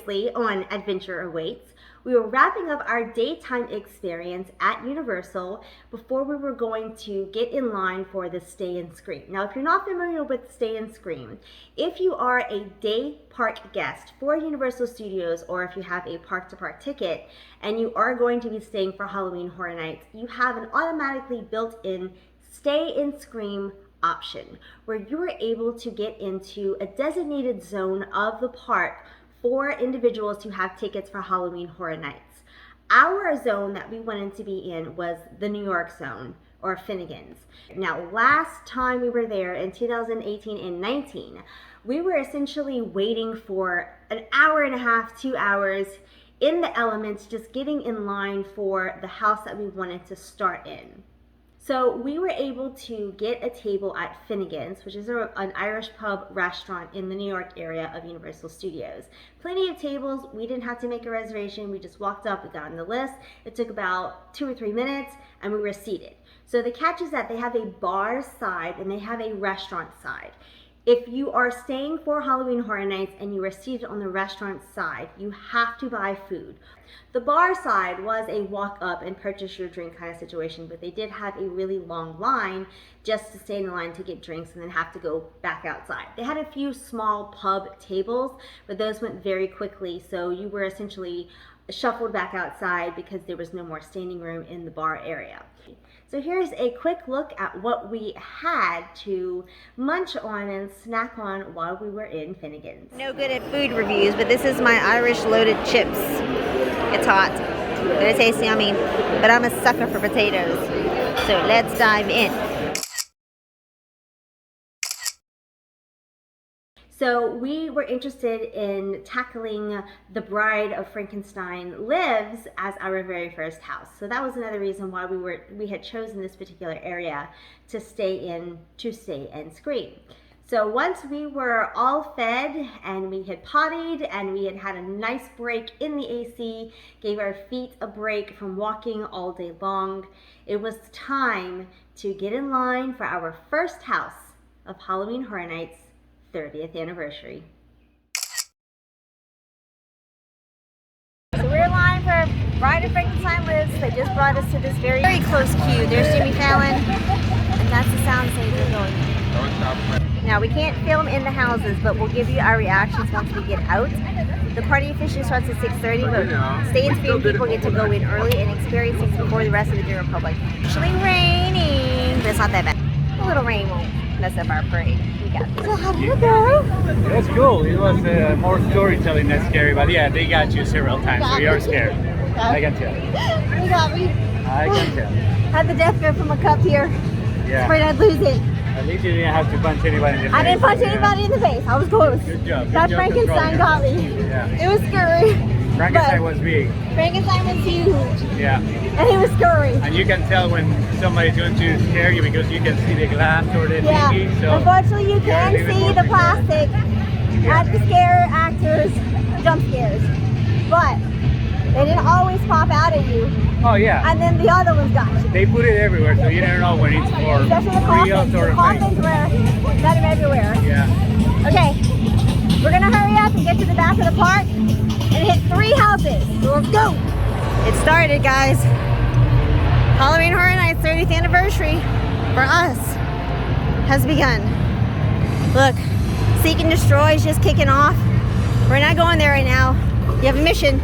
Previously on Adventure Awaits, we were wrapping up our daytime experience at Universal before we were going to get in line for the Stay and Scream. Now, if you're not familiar with Stay and Scream, if you are a day park guest for Universal Studios, or if you have a park-to-park ticket and you are going to be staying for Halloween Horror Nights, you have an automatically built-in Stay and Scream option where you are able to get into a designated zone of the park for individuals who have tickets for Halloween Horror Nights. Our zone that we wanted to be in was the New York zone, or Finnegan's. Now, last time we were there in 2018 and 19, we were essentially waiting for an hour and a half, 2 hours in the elements, just getting in line for the house that we wanted to start in. So we were able to get a table at Finnegan's, which is an Irish pub restaurant in the New York area of Universal Studios. Plenty of tables. We didn't have to make a reservation. We just walked up, we got on the list. It took about 2 or 3 minutes and we were seated. So the catch is that they have a bar side and they have a restaurant side. If you are staying for Halloween Horror Nights and you are seated on the restaurant side, you have to buy food. The bar side was a walk up and purchase your drink kind of situation, but they did have a really long line just to stay in the line to get drinks and then have to go back outside. They had a few small pub tables, but those went very quickly, so you were essentially shuffled back outside because there was no more standing room in the bar area. So here's a quick look at what we had to munch on and snack on while we were in Finnegan's. No good at food reviews, but this is my Irish loaded chips. It's hot, but it tastes yummy, but I'm a sucker for potatoes. So let's dive in. So we were interested in tackling The Bride of Frankenstein Lives as our very first house. So that was another reason why we had chosen this particular area to stay and scream. So once we were all fed and we had pottied and we had had a nice break in the AC, gave our feet a break from walking all day long, it was time to get in line for our first house of Halloween Horror Nights 30th anniversary. So we're in line for Bride of Frankenstein Lives. They just brought us to this very close queue. There's Jimmy Fallon, and that's the sound stage we're going. Now, we can't film in the houses, but we'll give you our reactions once we get out. The party officially starts at 6:30, but Stay and Scream people get to go in early and experience things before the rest of the general public. It's actually raining, but it's not that bad. A little rain won't mess up our parade. We got this. So how did it go? It was cool. It was more storytelling than scary, but yeah, they got you several times, so you're scared. I can tell. You got me. I can tell. Had the death grip from a cup here. Yeah. Afraid I'd lose it. At least you didn't have to punch anybody in the face. I didn't punch anybody in the face. I was close. Good job. That Frankenstein got me. Yeah. It was scary. Frankenstein was big. Frankenstein was huge. Yeah. And he was scary. And you can tell when somebody's going to scare you because you can see the glass or the thingy. So unfortunately, you can see the plastic at the scare actors' jump scares. But they didn't always pop out at you. Oh yeah. And then the other ones got you. They put it everywhere, so you never know when it's for Especially the real coffins. or The coffins were got them everywhere. Yeah. Okay, we're gonna hurry up and get to the back of the park and hit 3 houses. So let's go. It started, guys. Halloween Horror Nights 30th anniversary for us has begun. Look, Seek and Destroy is just kicking off. We're not going there right now. You have a mission,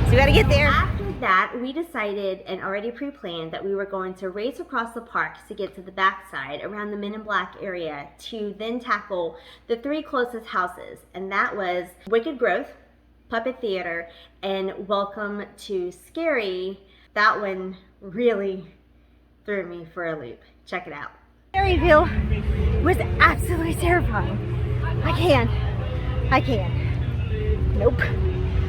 so you gotta get there. After that, we decided and already pre-planned that we were going to race across the park to get to the backside around the Men in Black area to then tackle the 3 closest houses, and that was Wicked Growth, Puppet Theater, and Welcome to Scary. That one really threw me for a loop. Check it out. Scaryville was absolutely terrifying. I can't. Nope.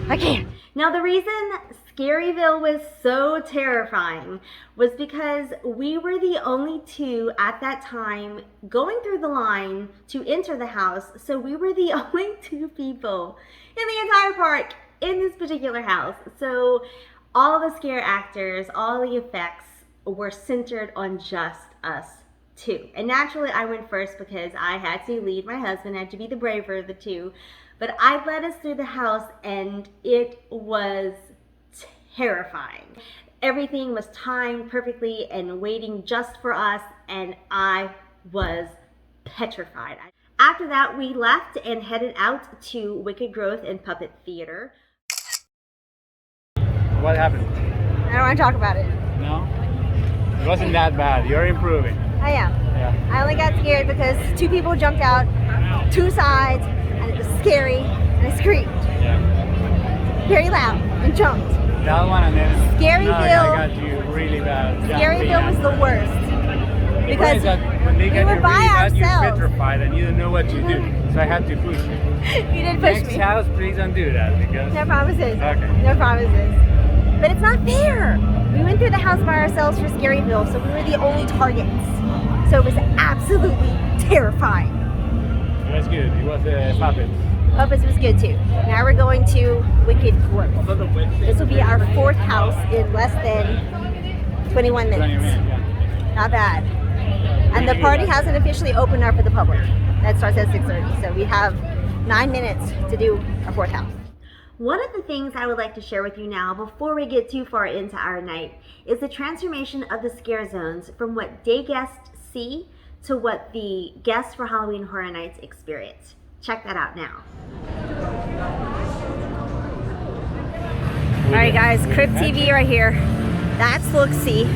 I can't. Now, the reason Scaryville was so terrifying was because we were the only 2 at that time going through the line to enter the house, so we were the only 2 people in the entire park in this particular house. So all the scare actors, all the effects were centered on just us two. And naturally I went first because I had to lead my husband. I had to be the braver of the two. But I led us through the house and it was terrifying. Everything was timed perfectly and waiting just for us, and I was petrified. After that, we left and headed out to Wicked Growth and Puppet Theater. What happened? I don't want to talk about it. No? It wasn't that bad. You're improving. I am. Yeah. I only got scared because two people jumped out, two sides, and it was scary, and I screamed. Yeah. Very loud, and jumped. That one and then Scaryville. I got you really bad. Scaryville was the worst. Because when they we get were you by really bad, you're ourselves. petrified and you don't know what to do. So I had to push you. You did push Next me. house, please don't do that because. No promises. Okay. No promises. But it's not fair. We went through the house by ourselves for Scaryville, so we were the only targets. So it was absolutely terrifying. It was good. It was a puppet. Puppets was good too. Now we're going to Wicked Growth. This will be our fourth house in less than 21 minutes. 20 minutes, yeah. Not bad. And the party hasn't officially opened up for the public. That starts at 6:30. So we have 9 minutes to do our fourth house. One of the things I would like to share with you now before we get too far into our night is the transformation of the scare zones from what day guests see to what the guests for Halloween Horror Nights experience. Check that out now. All right, guys, Crypt TV right here. That's Looksy.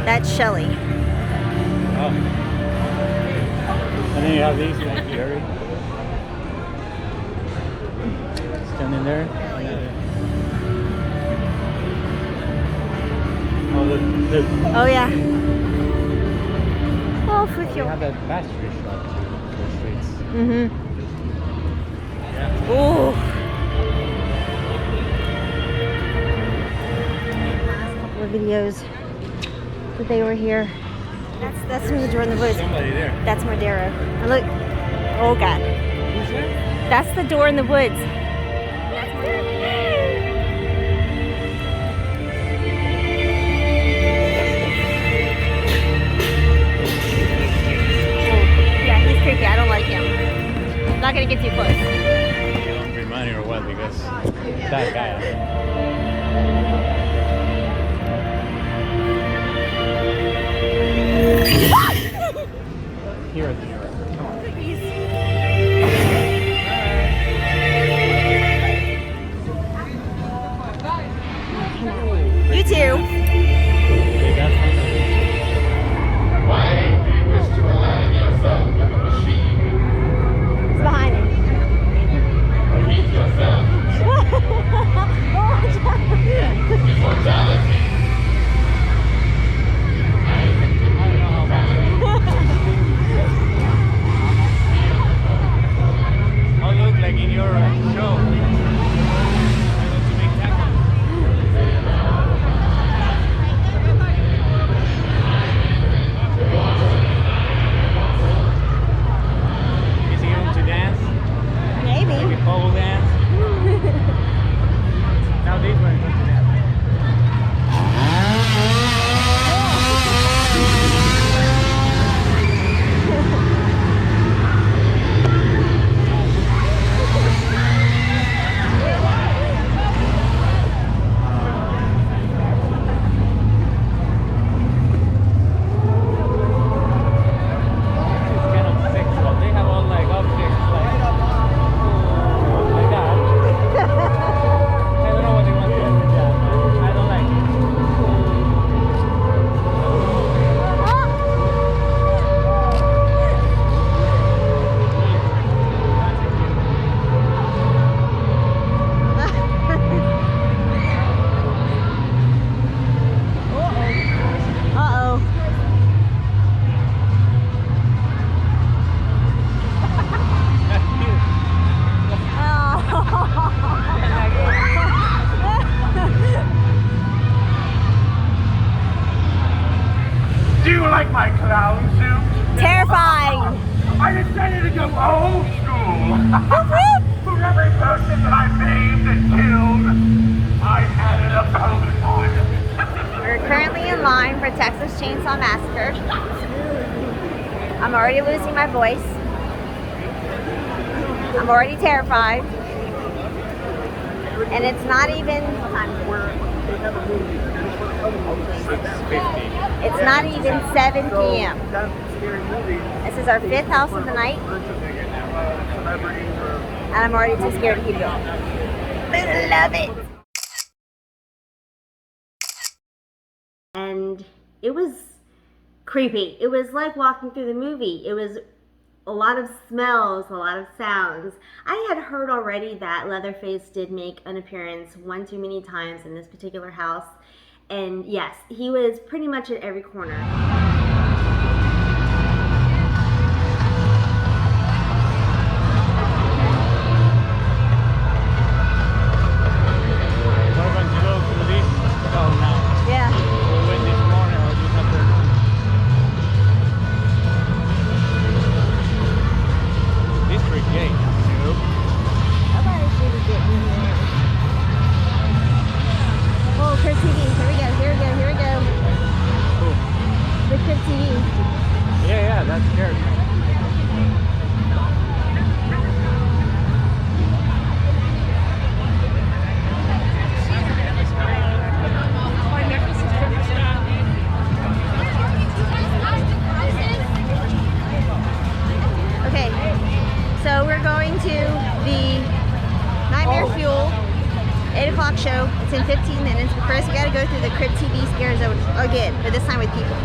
That's Shelly. Oh. And then you have these ones, Jerry. Standing there. Oh, look. Oh yeah. Off with You you. have that battery shot too, the streets. Mm-hmm. Yeah. Ooh. Last couple of videos that they were here. That's from the door in the woods. Somebody there. That's Madera. And look. Oh God. Who's that? That's the door in the woods. Yeah, he's creepy. I don't like him. I'm not gonna get too close. You don't bring money or what? Because that guy. Here at the mirror. Come on. You too. Okay, that's fine. It's behind him. Oh, look, like in your show. I want to make tacos. Is he going to dance? Maybe Maybe. pole dance? Now this one is going to dance. It's kind of sexual. They have all like objects like that. I don't know what they want to do with that, but I don't like it. Uh-oh. That's cute. Do you like my clown suit? Terrifying. I decided to go old school. For every person that I maimed and killed, I added a bonus on. We're currently in line for Texas Chainsaw Massacre. I'm already losing my voice. I'm already terrified. And it's not even, what time is it? 6:50. It's not even 7 p.m. This is our 5th house of the night. And I'm already too scared to keep going. I love it. And it was creepy. It was like walking through the movie. It was a lot of smells, a lot of sounds. I had heard already that Leatherface did make an appearance one too many times in this particular house. And yes, he was pretty much at every corner. Show. It's in 15 minutes, but first we gotta go through the Crypt TV scare zone again, but this time with people.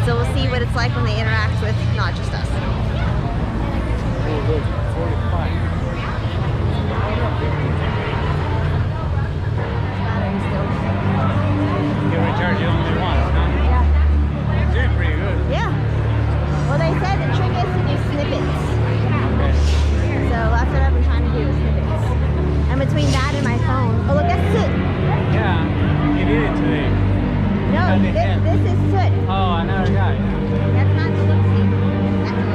So we'll see what it's like when they interact with not just us. Oh, look, 45. You recharge it only once, huh? Yeah. It's doing pretty good. Yeah. Well, they said the trick is to do snippets. Okay. So that's what I've been trying to do, snippets. And between that and my phone. Oh, look, that's Soot. Yeah, you did it today. No, this is Soot. Oh, another guy. That's not the lipstick. That's the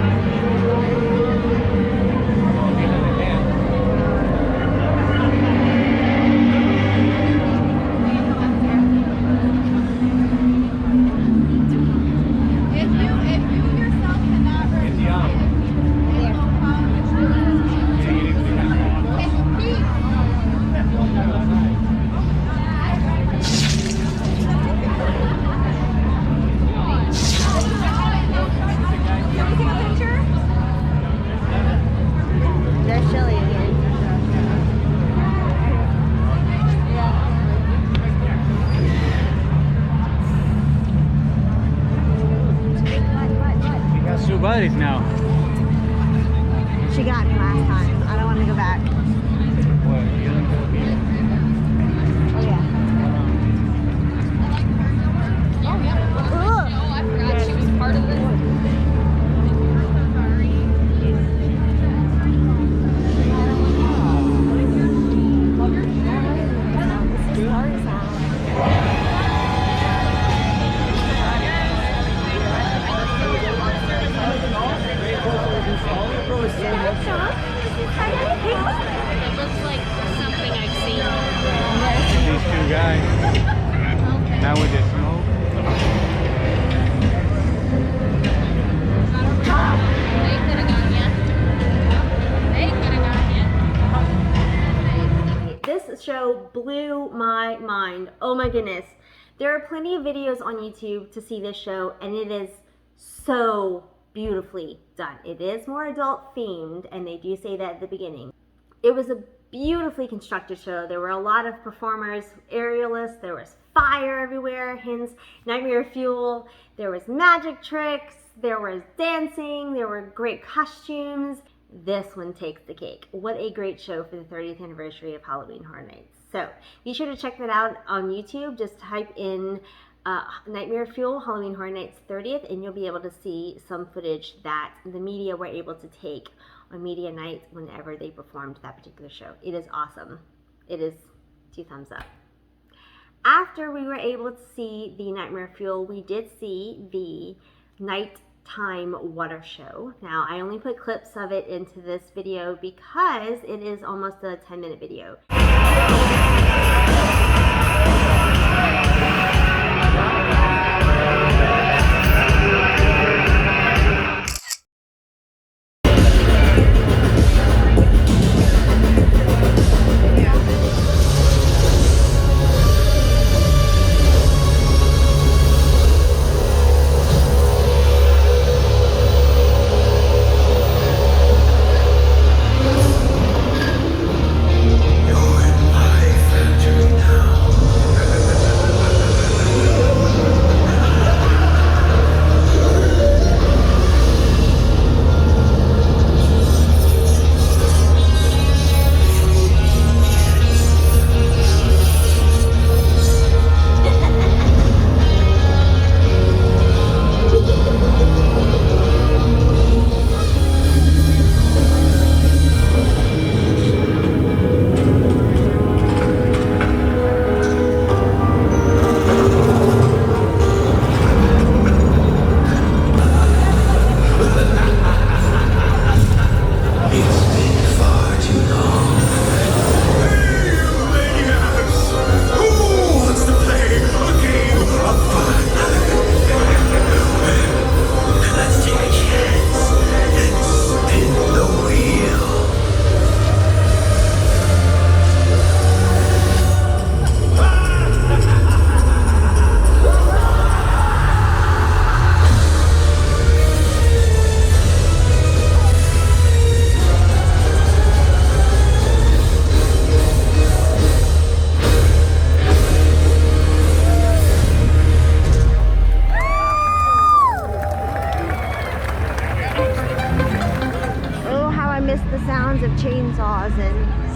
If you yourself cannot buddies now. She got me last time. I don't want to go back. What? You don't go here? Oh, yeah. Ugh. I forgot she was part of this. It looks like something I've seen. These two guys. Now with the smoke. They could have gone yet. They could have gone yet. This show blew my mind. Oh my goodness. There are plenty of videos on YouTube to see this show, and it is so beautifully done. It is more adult themed, and they do say that at the beginning. It was a beautifully constructed show. There were a lot of performers, aerialists, there was fire everywhere, hence nightmare fuel, there was magic tricks, there was dancing, there were great costumes. This one takes the cake. What a great show for the 30th anniversary of Halloween Horror Nights. So be sure to check that out on YouTube. Just type in Nightmare Fuel Halloween Horror Nights 30th, and you'll be able to see some footage that the media were able to take on media night whenever they performed that particular show. It is awesome. It is 2 thumbs up. After we were able to see the Nightmare Fuel, we did see the nighttime water show. Now, I only put clips of it into this video because it is almost a 10-minute video.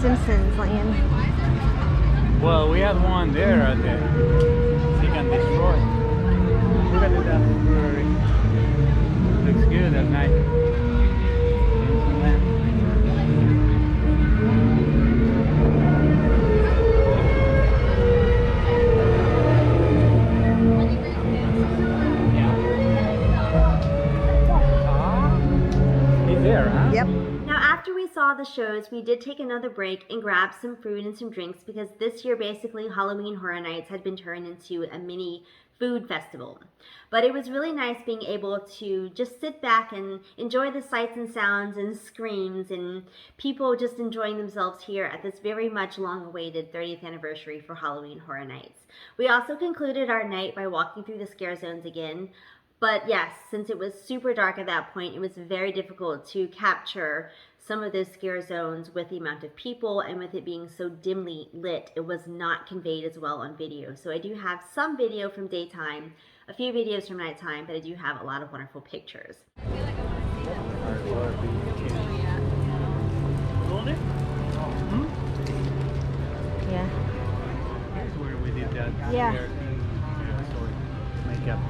Simpsons land. Well, we had one there at the Seek and Destroy. Look at it, that brewery. Looks good at night. He's there, huh? Yep. Now, after we saw the shows, we did take another break and grab some food and some drinks because this year, basically, Halloween Horror Nights had been turned into a mini food festival. But it was really nice being able to just sit back and enjoy the sights and sounds and screams and people just enjoying themselves here at this very much long-awaited 30th anniversary for Halloween Horror Nights. We also concluded our night by walking through the scare zones again. But yes, since it was super dark at that point, it was very difficult to capture some of those scare zones with the amount of people, and with it being so dimly lit, it was not conveyed as well on video. So I do have some video from daytime, a few videos from nighttime, but I do have a lot of wonderful pictures. Yeah. Here's where we did that. Yeah. Makeup.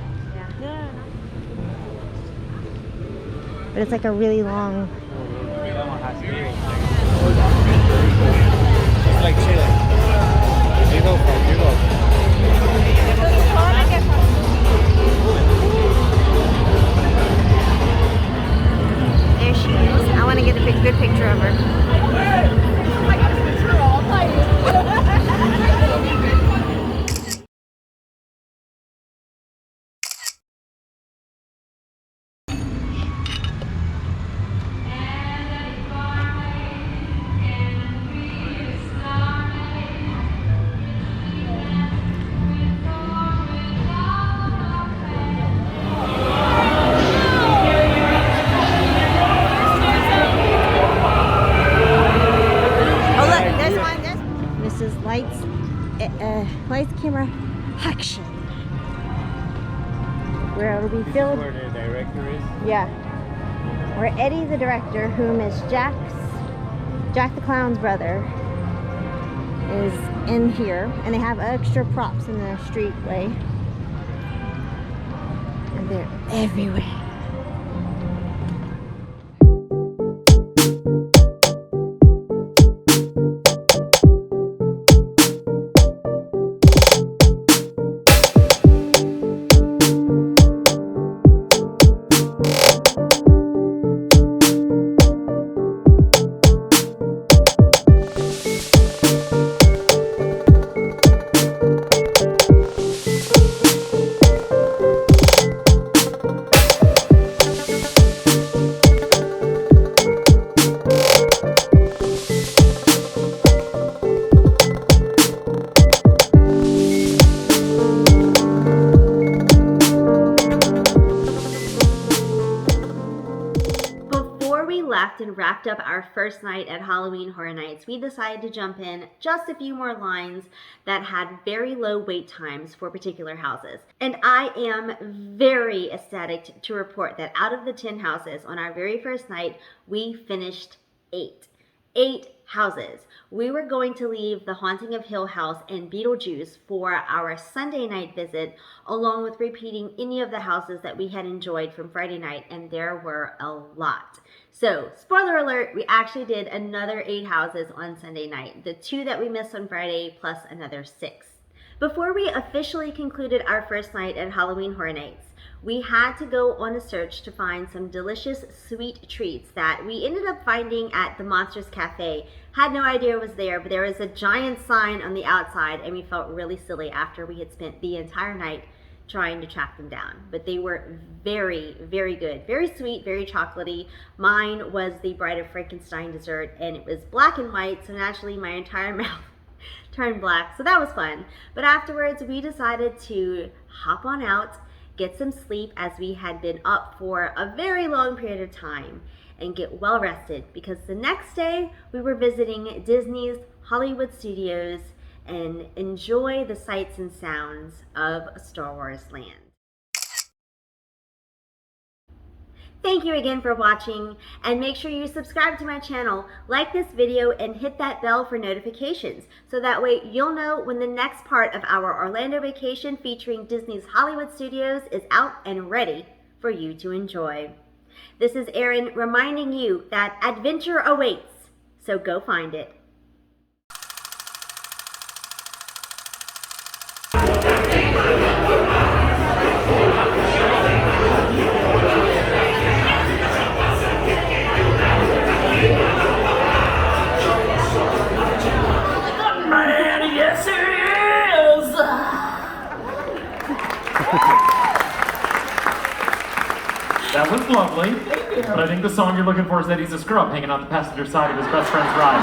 Yeah. But it's like a really long. That one has heels. It's like chili. You go from, you go. There she is. I want to get a good picture of her. Lights, camera, action. Where it'll be filled. Where the director is? Yeah. Where Eddie, the director, whom is Jack the Clown's brother, is in here. And they have extra props in the streetway. And they're everywhere. And wrapped up our first night at Halloween Horror Nights, we decided to jump in just a few more lines that had very low wait times for particular houses. And I am very ecstatic to report that out of the 10 houses on our very first night, we finished 8. 8 houses. We were going to leave The Haunting of Hill House and Beetlejuice for our Sunday night visit, along with repeating any of the houses that we had enjoyed from Friday night, and there were a lot. So, spoiler alert, we actually did another 8 houses on Sunday night. The 2 that we missed on Friday, plus another 6. Before we officially concluded our first night at Halloween Horror Nights, we had to go on a search to find some delicious sweet treats that we ended up finding at the Monsters Cafe. Had no idea it was there, but there was a giant sign on the outside, and we felt really silly after we had spent the entire night trying to track them down. But they were very, very good. Very sweet, very chocolatey. Mine was the Bride of Frankenstein dessert, and it was black and white, so naturally my entire mouth turned black. So that was fun. But afterwards, we decided to hop on out, get some sleep as we had been up for a very long period of time, and get well rested, because the next day we were visiting Disney's Hollywood Studios and enjoy the sights and sounds of Star Wars land. Thank you again for watching, and make sure you subscribe to my channel, like this video, and hit that bell for notifications, so that way you'll know when the next part of our Orlando vacation featuring Disney's Hollywood Studios is out and ready for you to enjoy. This is Erin reminding you that adventure awaits, so go find it. That was lovely, but I think the song you're looking for is that he's a scrub hanging on the passenger side of his best friend's ride.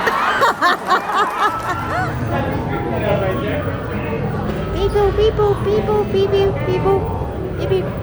Beep boop, beep boop, beep boop, beep boop, beep boop, beep boop.